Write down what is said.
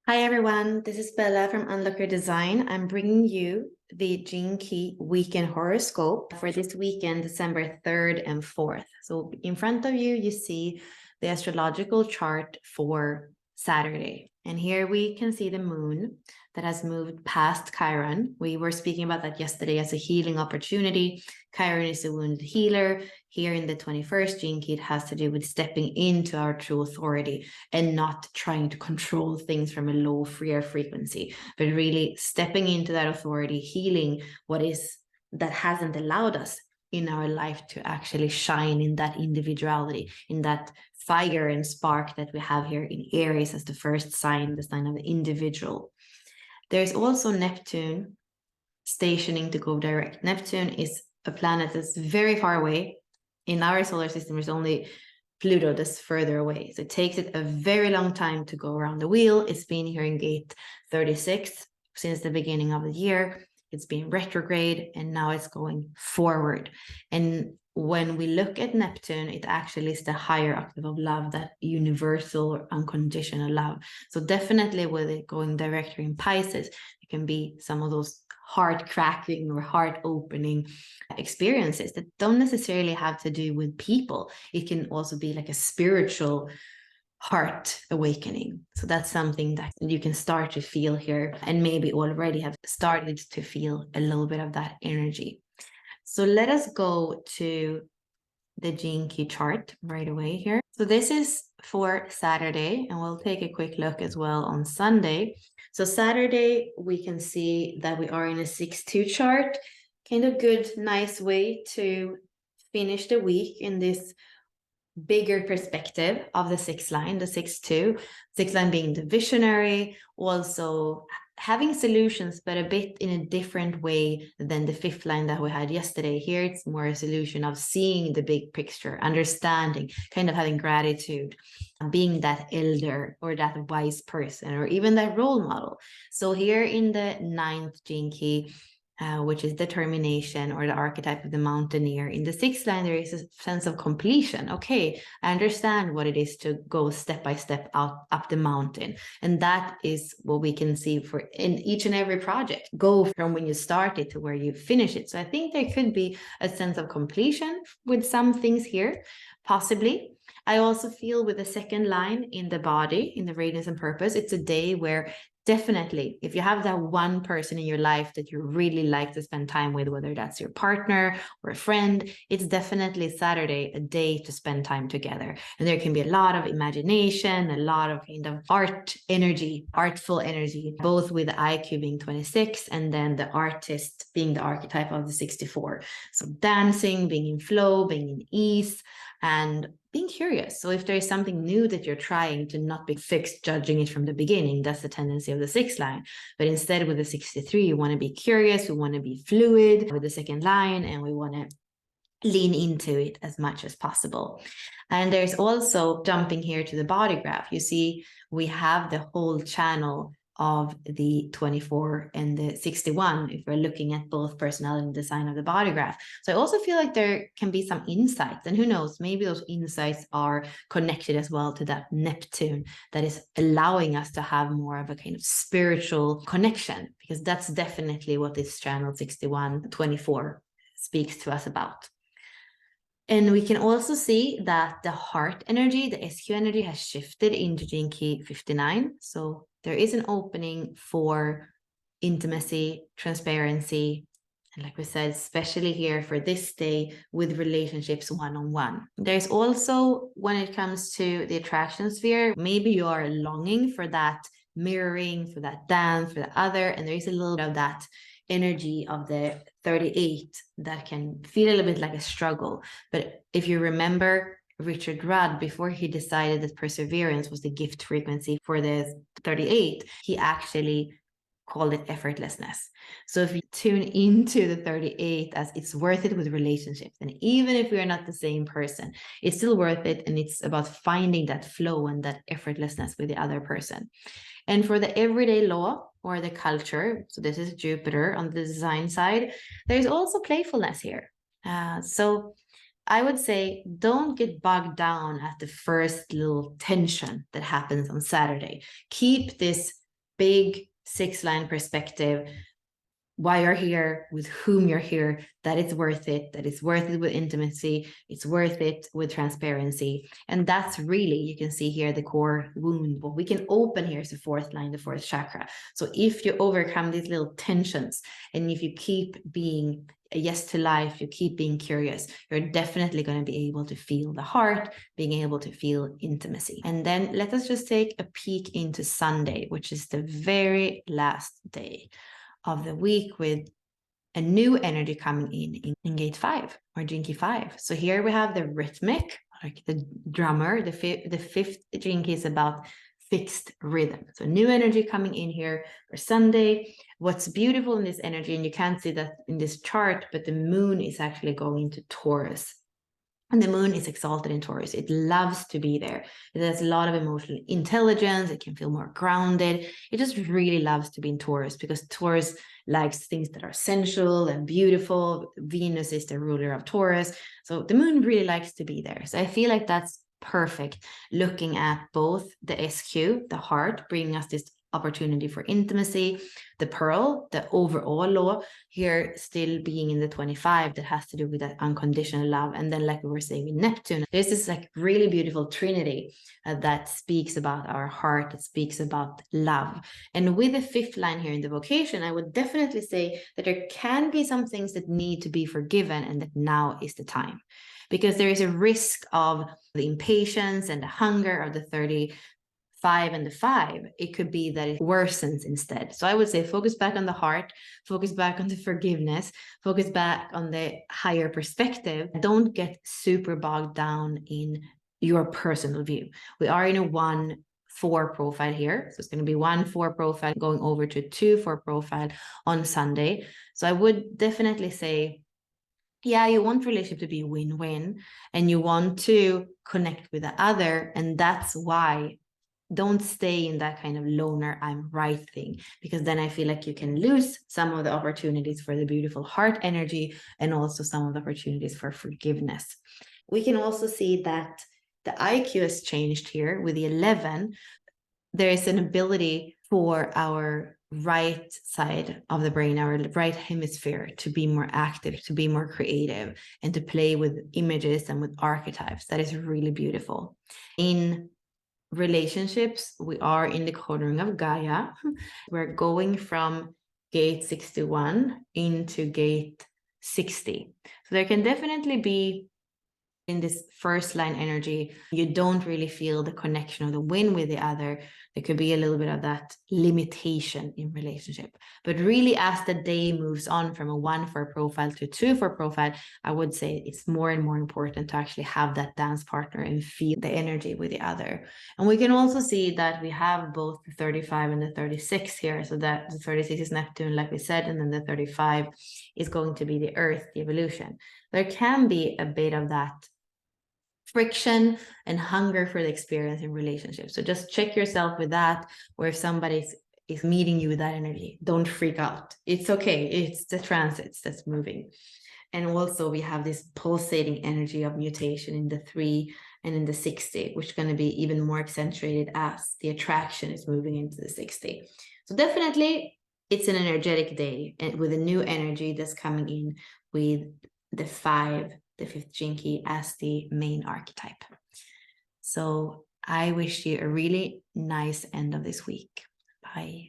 Hi everyone, this is Bella from Unlock Your Design. I'm bringing you the Gene Key weekend horoscope for this weekend, December 3rd and 4th. So in front of you, you see the astrological chart for Saturday. And here we can see the moon that has moved past Chiron. We were speaking about that yesterday as a healing opportunity. Chiron is a wounded healer. Here in the 21st Gene Key, it has to do with stepping into our true authority and not trying to control things from a low, freer frequency, but really stepping into that authority, healing what is that hasn't allowed us in our life to actually shine in that individuality, in that fire and spark that we have here in Aries as the first sign, the sign of the individual. There's also Neptune stationing to go direct. Neptune is a planet that's very far away. In our solar system, there's only Pluto that's further away. So it takes it a very long time to go around the wheel. It's been here in gate 36 since the beginning of the year. It's been retrograde and now it's going forward. And when we look at Neptune, it actually is the higher octave of love, that universal or unconditional love. So definitely with it going directly in Pisces, it can be some of those heart cracking or heart opening experiences that don't necessarily have to do with people. It can also be like a spiritual heart awakening. So that's something that you can start to feel here and maybe already have started to feel a little bit of that energy. So let us go to the Gene Key chart right away here. So this is for Saturday, and we'll take a quick look as well on Sunday. So Saturday, we can see that we are in a 6-2 chart, kind of good, nice way to finish the week in this bigger perspective of the 6 line, the 6-2, 6 line being the visionary, also having solutions, but a bit in a different way than the 5th line that we had yesterday. Here, it's more a solution of seeing the big picture, understanding, kind of having gratitude, being that elder or that wise person, or even that role model. So here in the 9th Gene Key, which is determination, or the archetype of the mountaineer. In the 6th line, there is a sense of completion. Okay, I understand what it is to go step by step up the mountain. And that is what we can see for in each and every project. Go from when you start it to where you finish it. So I think there could be a sense of completion with some things here, possibly. I also feel with the 2nd line in the body, in the radiance and purpose, it's a day where definitely, if you have that one person in your life that you really like to spend time with, whether that's your partner or a friend, it's definitely Saturday, a day to spend time together. And there can be a lot of imagination, a lot of kind of art energy, artful energy, both with the IQ being 26 and then the artist being the archetype of the 64. So dancing, being in flow, being in ease, and being curious. So if there is something new that you're trying, to not be fixed judging it from the beginning. That's the tendency of the 6th line. But instead with the 63, you want to be curious, we want to be fluid with the 2nd line, and we want to lean into it as much as possible. And there's also, jumping here to the body graph, you see we have the whole channel of the 24 and the 61 if we're looking at both personality and design of the body graph. So I also feel like there can be some insights, and who knows, maybe those insights are connected as well to that Neptune that is allowing us to have more of a kind of spiritual connection, because that's definitely what this channel 61-24 speaks to us about. And we can also see that the heart energy, the SQ energy, has shifted into Gene Key 59. So there is an opening for intimacy, transparency, and like we said, especially here for this day with relationships one-on-one. There's also, when it comes to the attraction sphere, maybe you are longing for that mirroring, for that dance, for the other, and there is a little bit of that energy of the 38 that can feel a little bit like a struggle. But if you remember Richard Rudd, before he decided that perseverance was the gift frequency for the 38, he actually called it effortlessness. So if you tune into the 38 as it's worth it with relationships, and even if we are not the same person, it's still worth it, and it's about finding that flow and that effortlessness with the other person. And for the everyday law or the culture, so this is Jupiter on the design side, there's also playfulness here. So I would say don't get bogged down at the first little tension that happens on Saturday. Keep this big 6-line perspective, why you're here, with whom you're here, that it's worth it, that it's worth it with intimacy, it's worth it with transparency. And that's really, you can see here, the core wound. What we can open here is the 4th line, the 4th chakra. So if you overcome these little tensions, and if you keep being a yes to life, you keep being curious, you're definitely going to be able to feel the heart, being able to feel intimacy. And then let us just take a peek into Sunday, which is the very last day of the week, with a new energy coming in gate 5, or Gene Key 5. So here we have the rhythmic, like the drummer. The 5th Gene Key is about fixed rhythm. So new energy coming in here for Sunday. What's beautiful in this energy, and you can't see that in this chart, but the moon is actually going into Taurus. And the moon is exalted in Taurus. It loves to be there. It has a lot of emotional intelligence. It can feel more grounded. It just really loves to be in Taurus, because Taurus likes things that are sensual and beautiful. Venus is the ruler of Taurus. So the moon really likes to be there. So I feel like that's perfect, looking at both the SQ, the heart, bringing us this opportunity for intimacy, the pearl, the overall law here still being in the 25, that has to do with that unconditional love. And then, like we were saying with Neptune, there's this like really beautiful trinity that speaks about our heart, that speaks about love. And with the 5th line here in the vocation, I would definitely say that there can be some things that need to be forgiven, and that now is the time, because there is a risk of the impatience and the hunger of the 35 and the 5. It could be that it worsens instead. So I would say focus back on the heart, focus back on the forgiveness, focus back on the higher perspective. Don't get super bogged down in your personal view. We are in a 1-4 profile here. So it's going to be 1-4 profile going over to 2-4 profile on Sunday. So I would definitely say, yeah, you want relationship to be win-win, and you want to connect with the other. And that's why don't stay in that kind of loner, I'm right thing, because then I feel like you can lose some of the opportunities for the beautiful heart energy, and also some of the opportunities for forgiveness. We can also see that the IQ has changed here with the 11. There is an ability for our right side of the brain, our right hemisphere, to be more active, to be more creative, and to play with images and with archetypes. That is really beautiful. In relationships, we are in the cornering of Gaia. We're going from gate 61 into gate 60. So there can definitely be, in this 1st line energy, you don't really feel the connection or the win with the other. There could be a little bit of that limitation in relationship. But really, as the day moves on from a 1-4 profile to 2-4 profile, I would say it's more and more important to actually have that dance partner and feel the energy with the other. And we can also see that we have both the 35 and the 36 here. So that the 36 is Neptune, like we said, and then the 35 is going to be the Earth, the evolution. There can be a bit of that friction and hunger for the experience in relationships. So just check yourself with that, or if somebody is meeting you with that energy, don't freak out. It's okay. It's the transits that's moving. And also we have this pulsating energy of mutation in the 3 and in the 60, which is going to be even more accentuated as the attraction is moving into the 60. So definitely it's an energetic day, and with a new energy that's coming in with the 5, the 5th Gene Key, as the main archetype. So I wish you a really nice end of this week. Bye.